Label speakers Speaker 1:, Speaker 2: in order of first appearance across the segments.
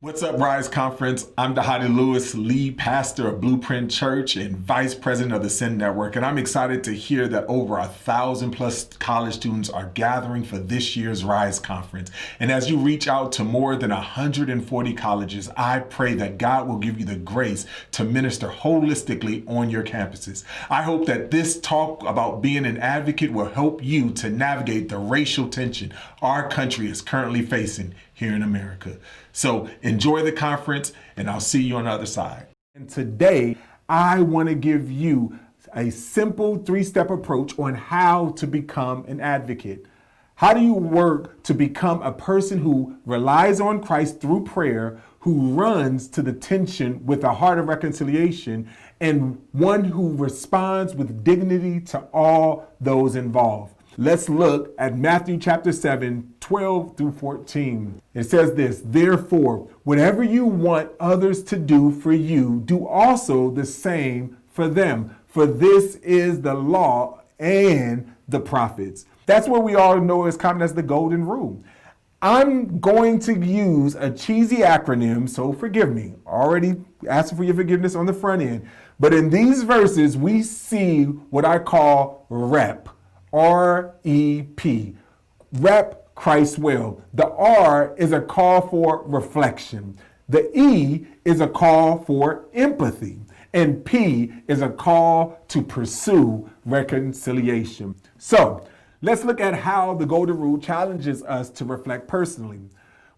Speaker 1: What's up, Rise Conference? I'm Dhati Lewis, lead pastor of Blueprint Church and vice president of the Send Network. And I'm excited to hear that over 1,000 plus college students are gathering for this year's Rise Conference. And as you reach out to more than 140 colleges, I pray that God will give you the grace to minister holistically on your campuses. I hope that this talk about being an advocate will help you to navigate the racial tension our country is currently facing here in America. So enjoy the conference, and I'll see you on the other side. And today, I want to give you a simple 3-step approach on how to become an advocate. How do you work to become a person who relies on Christ through prayer, who runs to the tension with a heart of reconciliation, and one who responds with dignity to all those involved? Let's look at Matthew chapter 7, 12 through 14. It says this: "Therefore, whatever you want others to do for you, do also the same for them. For this is the law and the prophets." That's what we all know is common as the golden rule. I'm going to use a cheesy acronym, so forgive me. Already asking for your forgiveness on the front end. But in these verses, we see what I call R.E.P. R.E.P. Rep Christ well. The R is a call for reflection. The E is a call for empathy. And P is a call to pursue reconciliation. So let's look at how the Golden Rule challenges us to reflect personally.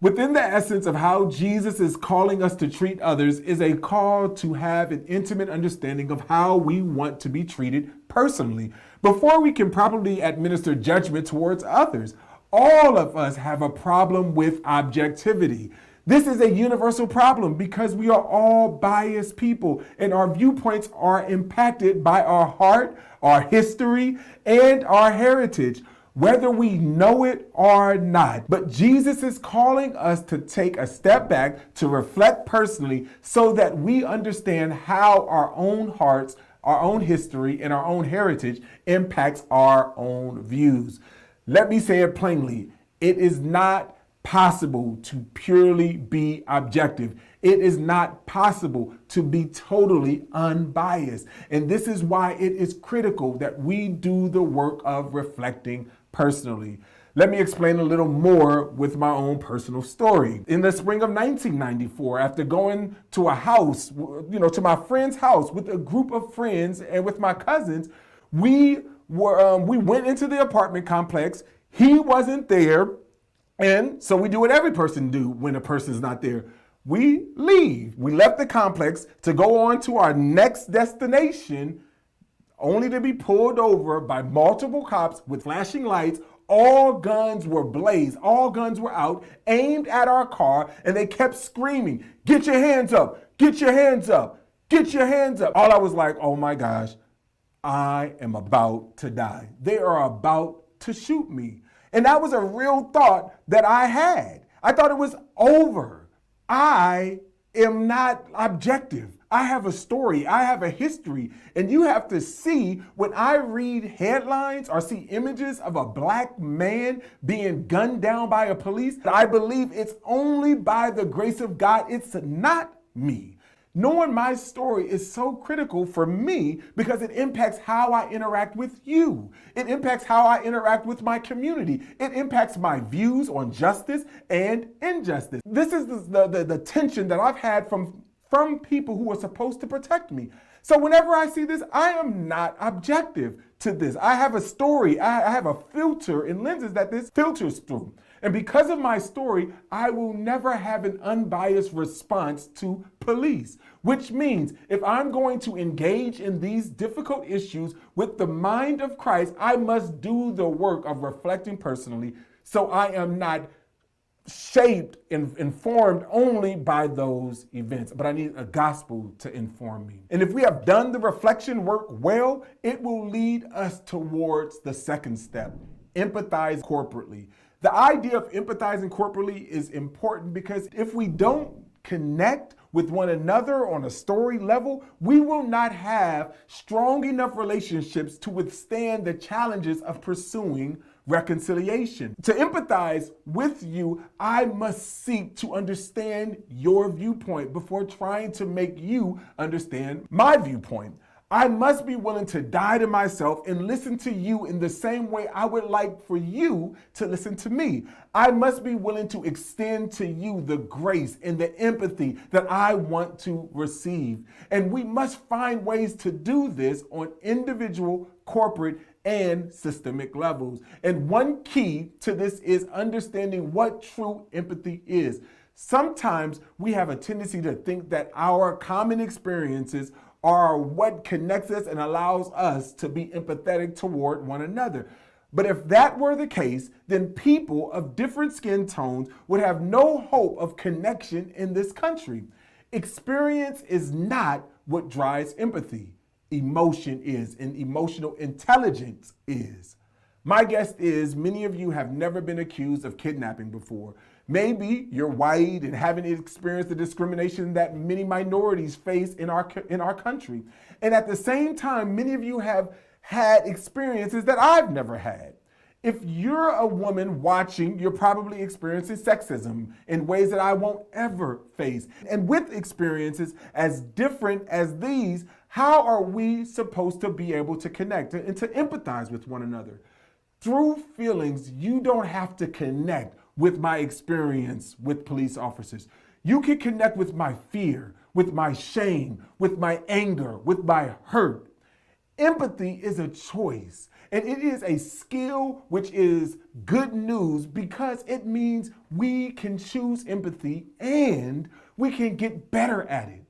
Speaker 1: Within the essence of how Jesus is calling us to treat others is a call to have an intimate understanding of how we want to be treated personally before we can properly administer judgment towards others. All of us have a problem with objectivity. This is a universal problem because we are all biased people and our viewpoints are impacted by our heart, our history, and our heritage, whether we know it or not. But Jesus is calling us to take a step back to reflect personally so that we understand how our own hearts, our own history, and our own heritage impacts our own views. Let me say it plainly. It is not possible to purely be objective. It is not possible to be totally unbiased. And this is why it is critical that we do the work of reflecting personally. Let me explain a little more with my own personal story. In the spring of 1994, after going to a house, to my friend's house with a group of friends and with my cousins, we went into the apartment complex. He wasn't there. And so we do what every person do when a person's not there. We leave. We left the complex to go on to our next destination, only to be pulled over by multiple cops with flashing lights. All guns were blazed. All guns were out, aimed at our car, and they kept screaming, "Get your hands up, get your hands up, get your hands up." All I was like, oh my gosh, I am about to die. They are about to shoot me. And that was a real thought that I had. I thought it was over. I am not objective. I have a story. I have a history. And you have to see, when I read headlines or see images of a black man being gunned down by a police, I believe it's only by the grace of God. It's not me. Knowing my story is so critical for me because it impacts how I interact with you. It impacts how I interact with my community. It impacts my views on justice and injustice. This is the tension that I've had from people who are supposed to protect me. So whenever I see this, I am not objective to this. I have a story. I have a filter and lenses that this filters through. And because of my story, I will never have an unbiased response to police, which means if I'm going to engage in these difficult issues with the mind of Christ, I must do the work of reflecting personally so I am not shaped and informed only by those events. But I need a gospel to inform me. And if we have done the reflection work well, it will lead us towards the second step: empathize corporately. The idea of empathizing corporately is important because if we don't connect with one another on a story level, we will not have strong enough relationships to withstand the challenges of pursuing reconciliation. To empathize with you, I must seek to understand your viewpoint before trying to make you understand my viewpoint. I must be willing to die to myself and listen to you in the same way I would like for you to listen to me. I must be willing to extend to you the grace and the empathy that I want to receive. And we must find ways to do this on individual, corporate, and systemic levels. And one key to this is understanding what true empathy is. Sometimes we have a tendency to think that our common experiences are what connects us and allows us to be empathetic toward one another. But if that were the case, then people of different skin tones would have no hope of connection in this country. Experience is not what drives empathy. Emotion is, and emotional intelligence is. My guess is many of you have never been accused of kidnapping before. Maybe you're white and haven't experienced the discrimination that many minorities face in our country. And at the same time, many of you have had experiences that I've never had. If you're a woman watching, you're probably experiencing sexism in ways that I won't ever face. And with experiences as different as these, how are we supposed to be able to connect and to empathize with one another? Through feelings, you don't have to connect with my experience with police officers. You can connect with my fear, with my shame, with my anger, with my hurt. Empathy is a choice, and it is a skill which is good news because it means we can choose empathy and we can get better at it.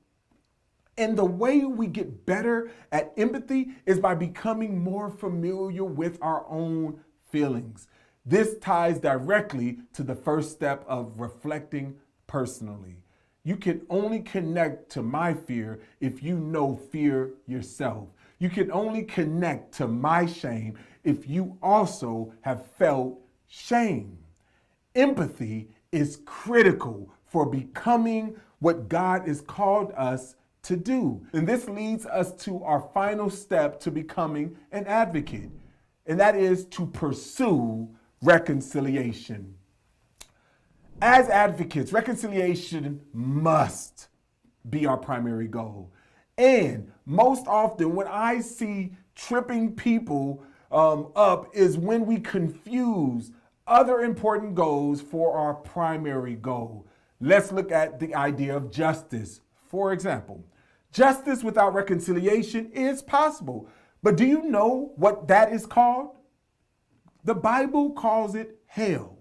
Speaker 1: And the way we get better at empathy is by becoming more familiar with our own feelings. This ties directly to the first step of reflecting personally. You can only connect to my fear if you know fear yourself. You can only connect to my shame if you also have felt shame. Empathy is critical for becoming what God has called us to do. And this leads us to our final step to becoming an advocate, and that is to pursue reconciliation. As advocates, reconciliation must be our primary goal. And most often when I see tripping people up is when we confuse other important goals for our primary goal. Let's look at the idea of justice. For example, justice without reconciliation is possible. But do you know what that is called? The Bible calls it hell.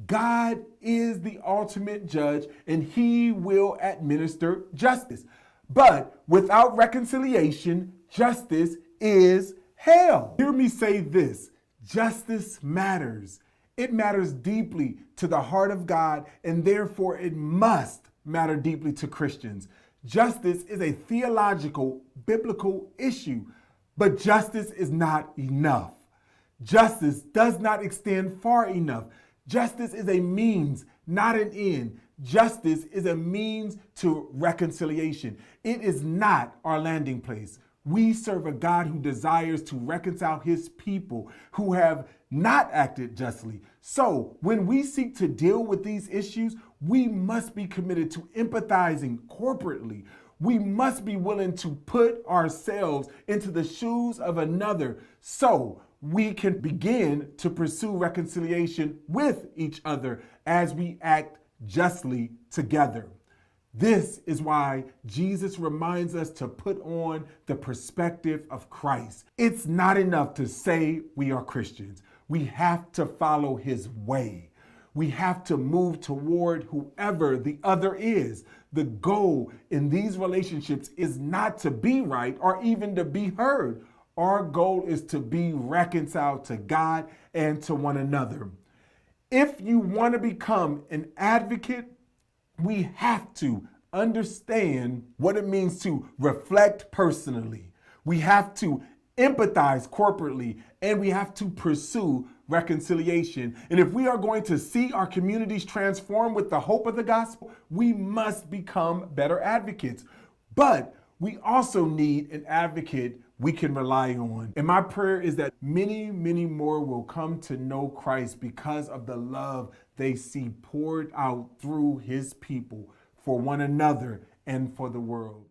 Speaker 1: God is the ultimate judge and he will administer justice. But without reconciliation, justice is hell. Hear me say this, justice matters. It matters deeply to the heart of God, and therefore it must matter deeply to Christians. Justice is a theological, biblical issue, but justice is not enough. Justice does not extend far enough. Justice is a means, not an end. Justice is a means to reconciliation. It is not our landing place. We serve a God who desires to reconcile his people who have not acted justly. So when we seek to deal with these issues, we must be committed to empathizing corporately. We must be willing to put ourselves into the shoes of another so we can begin to pursue reconciliation with each other as we act justly together. This is why Jesus reminds us to put on the perspective of Christ. It's not enough to say we are Christians. We have to follow his way. We have to move toward whoever the other is. The goal in these relationships is not to be right or even to be heard. Our goal is to be reconciled to God and to one another. If you want to become an advocate, we have to understand what it means to reflect personally. We have to empathize corporately, and we have to pursue reconciliation. And if we are going to see our communities transform with the hope of the gospel, we must become better advocates. But we also need an advocate we can rely on. And my prayer is that many, many more will come to know Christ because of the love they see poured out through his people for one another and for the world.